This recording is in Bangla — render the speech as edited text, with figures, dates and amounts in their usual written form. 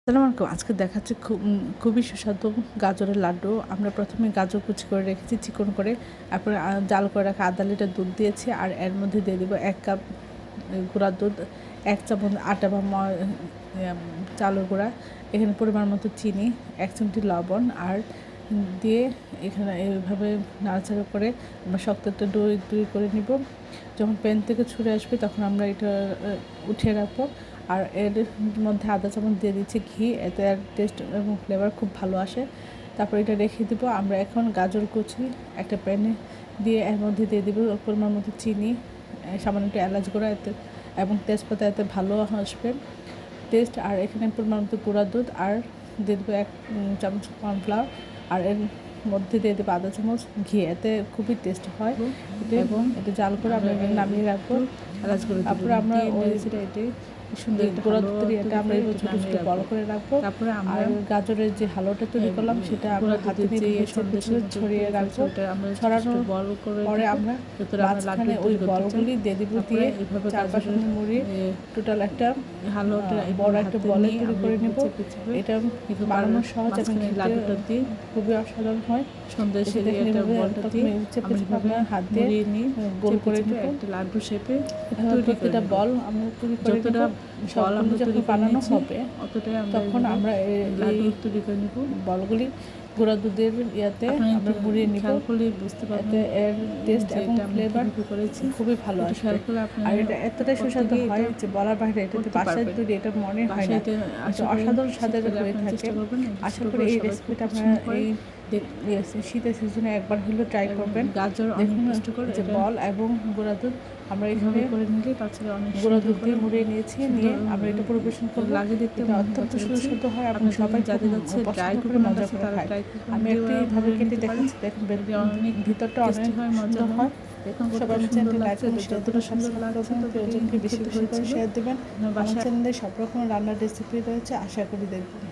আসসালামু আলাইকুম। আজকে দেখাচ্ছি খুবই সুস্বাদু গাজরের লাড্ডু। আমরা প্রথমে গাজর কুচি করে রেখেছি চিকন করে। তারপরে জাল করে রাখা আধা লিটার দুধ দিয়েছি। আর এর মধ্যে দিয়ে দিব ১ কাপ গুঁড়া দুধ, ১ চামচ আটা বা চালের গুঁড়া, এখানে পরিমাণ মতো চিনি, ১ চিমটি লবণ আর দিয়ে এখানে এইভাবে নাড়াচাড়া করে আমরা শক্ত একটা ডুই করে নিব। যখন প্যান থেকে ছুটে আসবে তখন আমরা এটা উঠিয়ে রাখবো। আর এর মধ্যে আধা চামচ দিয়ে দিচ্ছি ঘি, এতে এর টেস্ট এবং ফ্লেভার খুব ভালো আসে। তারপর এটা রেখে দিব। আমরা এখন গাজর কুচি একটা প্যানে দিয়ে এর মধ্যে দিয়ে দিব পরিমাণ মতো চিনি, সামান্য একটু এলাচ গুঁড়া এতে এবং তেজপাতা, এতে ভালো আসবে টেস্ট। আর এখানে পরিমাণ মতো গুঁড়া দুধ আর দিয়ে দেবো ১ চামচ কর্নফ্লাওয়ার। আর এর মধ্যে দিয়ে দেবো আধা চামচ ঘি, এতে খুবই টেস্ট হয়। এবং এটা জাল করে আমরা নামিয়ে রাখবো। তারপরে আমরা এটি সুন্দর গুঁড়া দুধের এটা আমরা এবার ছোটো ছোটো বল করে রাখবো। তারপরে আর গাজরের যে হালুয়াটা তৈরি করলাম সেটা আমরা হাতে নিয়ে ছড়িয়ে রাখবো। ছড়ানোর পরে আমরা মাঝখানে ওই বলগুলি দিয়ে দিব, দিয়ে চারপাশে মুড়িয়ে টোটাল একটা বড় একটা বলে তৈরি করে নেব। এটা বানানো সহজ এবং লাড্ডুটা দিয়ে খুবই অসাধারণ হয়। সুন্দর সেটা আমরা হাত দিয়ে গোল করে নিব একটা লাড্ডু শেপে। প্রতিটা বল আমরা তৈরি করে নেব। সবগুলো যখন বানানো হবে তখন আমরা লাড্ডু তৈরি করে নেব। বলগুলি গুঁড়া দুধের ইয়াতে আমরা মুড়িয়ে নিব। বুঝতে পারতে এর টেস্ট এবং ফ্লেভার খুবই ভালো আসে। আর এটা এতটাই সুস্বাদু হয় যে বলার বাইরে। এটাতে বাসায় তৈরি, এটা মনে হয় না, অসাধারণ স্বাদের হয়ে থাকে। আশা করি এই রেসিপিটা আপনারা এই শীতের সিজনে একবার হলেও ট্রাই করবেন। গাজর দেখুন যে বল এবং গুঁড়া দুধ আমরা এইভাবে করে নিলে বাচ্চারা অনেক গুঁড়া দুধ দিয়ে মুড়িয়ে নিয়েছি, নিয়ে আমরা এটা পরিবেশন করবো। লাগে দেখতে অত্যন্ত সুস্বাদু হয় এবং সবাই যাদের যাচ্ছে ট্রাই করে মজা করে খায়। আমি একটু এইভাবে কেটে দেখাচ্ছি, দেখুন ভিতরটা অনেক মজা হয়। সবাই চ্যানেলটি লাইক করুন, যতটা সাবস্ক্রাইব করবেন, প্রিয়জনকে বেশি বেশি করে শেয়ার দেবেন। আমার চ্যানেলে সব রকমের রান্নার রেসিপি রয়েছে, আশা করি দেখবেন।